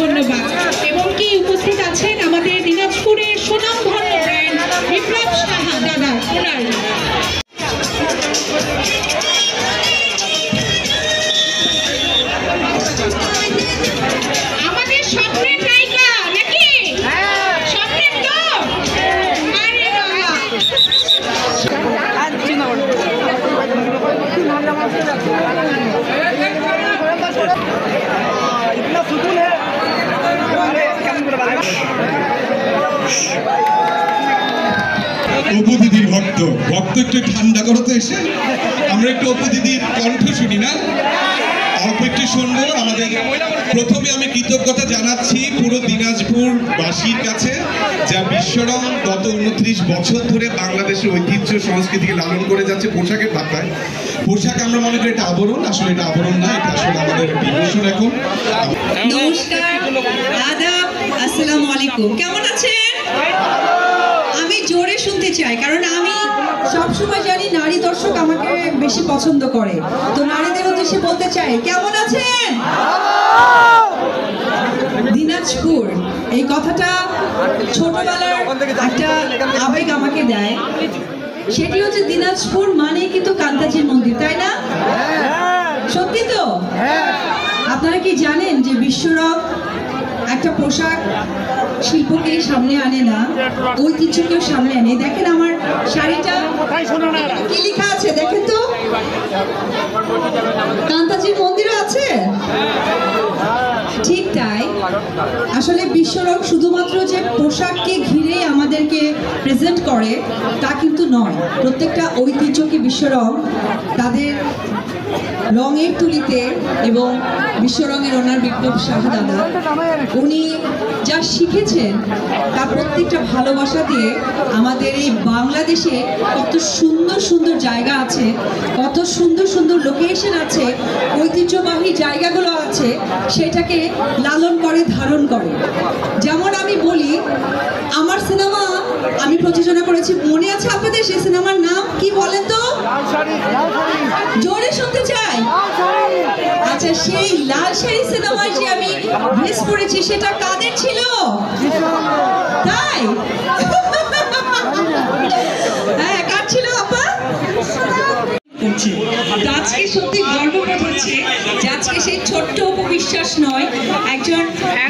ধন্যবাদ। এবং কি উপস্থিত আছেন আমাদের দিনাজপুরের সুনামধন্য ব্র্যান্ড বিপ্লব সাহা দাদা, ওনার আমাদের স্বপ্নের নায়িকা নাকি? স্বপ্নের তো আরে বাবা, इतना सुकून है। অপু দিদির ভক্ত একটু ঠান্ডা করো তো, এসে আমরা একটু অপু দিদির কণ্ঠ শুনি না, অল্প একটু শুনবো। আমাদের প্রথমে আমি কৃতজ্ঞতা জানাচ্ছি পুরো দিনাজপুর বাসীর কাছে, যা বিশ্বরং গত 29 বছর ধরে বাংলাদেশের ঐতিহ্য সংস্কৃতিকে লালন করে যাচ্ছে পোশাকের পাতায়। পোশাক আমরা মনে করি এটা আবরণ, আসলে এটা আবরণ না, এটা আসলে আমাদের বিভূষণ। এখন নমস্কার, আদাব, আসসালামু আলাইকুম। কেমন আছেন? আমি জোরে শুনতে চাই, কারণ আমি সবসময় জানি নারী দর্শক আমাকে বেশি পছন্দ করে। তো নারীদের উদ্দেশ্যে বলতে চাই, কেমন আছেন? দিনাজপুর, এই কথাটা ছোটবেলার একটা আবেগ আমাকে দেয়। সেটি হচ্ছে দিনাজপুর মানে কিন্তু কান্তাজির মন্দির, তাই না? সত্যি তো? আপনারা কি জানেন যে বিশ্বরব একটা পোশাক শিল্পকে সামনে আনে না, ঐতিহ্যকেও সামনে আনে। দেখেন আমার শাড়িটা কি লেখা আছে, দেখেন তো, কান্তাজির মন্দিরও আছে। ঠিক তাই, আসলে বিশ্বরব শুধুমাত্র যে পোশাককে ঘিরেই আমাদেরকে প্রেজেন্ট করে তা কিন্তু নয়। প্রত্যেকটা ঐতিহ্যকে বিশ্বরব তাদের রঙের তুলিতে, এবং বিশ্বরঙের ওনার বিপ্লব সাহা দাদা, উনি যা শিখেছেন তার প্রত্যেকটা ভালোবাসা দিয়ে আমাদের এই বাংলাদেশে কত সুন্দর সুন্দর জায়গা আছে, কত সুন্দর সুন্দর লোকেশন আছে, ঐতিহ্যবাহী জায়গাগুলো আছে, সেটাকে লালন করে, ধারণ করে। যেমন আমি বলি, আমার সিনেমা আমি প্রযোজনা করেছি, মনে আছে আপনাদের? সেই সিনেমার নাম কি বলেন তো? জোরে শুনতে চাই। আচ্ছা, সেই লাল শাড়ি সিনেমায় যে আমি ড্রেস পরেছি সেটা কাদের ছিল? তাই? হ্যাঁ, কার ছিল আপা? আজকে সত্যি গর্ববোধ হচ্ছে যে আজকে সেই ছোট্ট অপবিশ্বাস নয়, একজন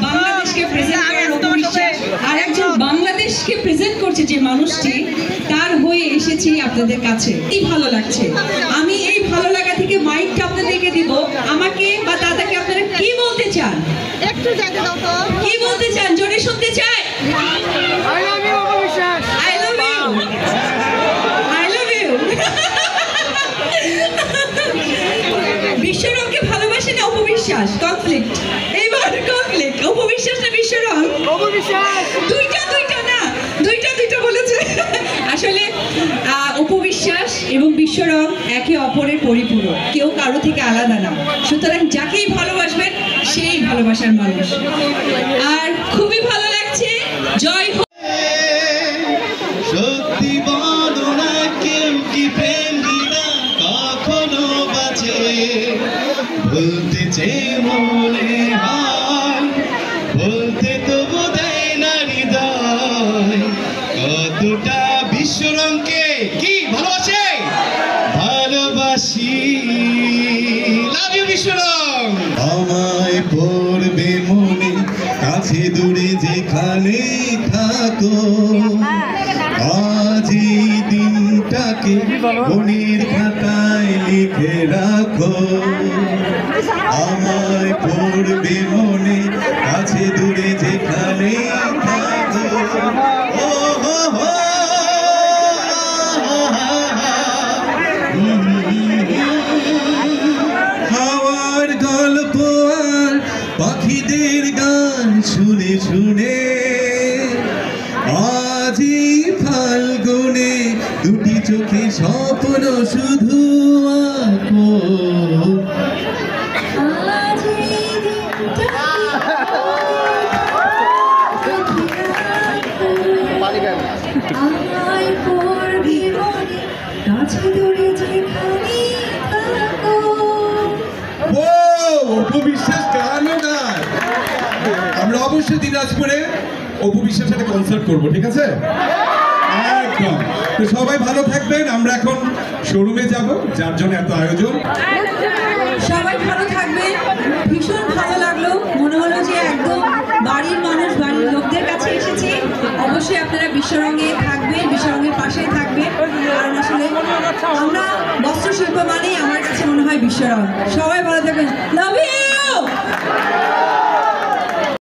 বাংলাদেশকে প্রেজেন্ট করার অপবিশ্বাস, আর একজন বাংলাদেশকে প্রেজেন্ট করছে যে মানুষটি, তার হয়ে এসেছি আপনাদের কাছে। কি ভালো লাগছে। আমি এই ভালো লাগা থেকে মাইকটা আপনাদেরকে দিব। আমাকে বা দাদাকে আপনারা কি বলতে চান? একটু জায়গা দাও তো। কি বলতে চান? জোরে শুনতে চাই। I love you, Apu Biswas. I love you. I love you. বিশ্বরংকে ভালোবাসে না অপবিশ্বাস? কনফ্লিক্ট, এইবার কনফ্লিক্ট। অপবিশ্বাস না বিশ্বরং? অপবিশ্বাস। দুইটা না, দুইটা বলেছে। আসলে অপবিশ্বাস এবং বিশ্বরং একে অপরের পরিপূরক, কেউ কারো থেকে আলাদা না। সুতরাং যাকেই ভালোবাসবেন সেই ভালোবাসার মানুষ। আর খুবই ভালো লাগছে। জয় হোক। সত্যি বলো না, কেউ কি প্রেম বিনা কখনো বাঁচে? বলতে চেয়ে মনে হয়, বলতে তবু দেয় না হৃদয়। কতটা বিশ্বরংকে কি ভালোবাসে? ভালোবাসি। Love you Bishwarang. আমায় পড়বে মনে, কাছে দূরে যেখানে থাকো, আজ এই দিনটাকে মনের খাতায় লিখে রাখো। আমায় পড়বে মনে, কাছে দূরে যেখানে থাকো। ও হো হো, হাওয়ার গল্প আর পাখিদের গান শুনে শুনে, আজি ফাল্গুনে দুটি চোখে স্বপ্ন শুধু আঁকো। অপবিশ্বাস গানও গায়। অবশ্যই দিনাজপুরে অপু বিশ্বাসের সাথে কনসার্ট করবো, ঠিক আছে? একদম। তো সবাই ভালো থাকবেন, আমরা এখন শোরুমে যাব, যার জন্য এত আয়োজন। সবাই ভালো থাকবেন। ভীষণ ভালো লাগলো, মনে হলো যে একদম বাড়ির মানুষ, বাড়ির লোকদের কাছে এসেছি। অবশ্যই আপনারা বিশ্বরঙে থাকবেন, বিশ্বরঙের পাশে থাকবেন, কারণ আসলে আমরা বস্ত্রশিল্প মানেই আমার কাছে মনে হয় বিশ্বরঙ। সবাই ভালো থাকবেন। লাভ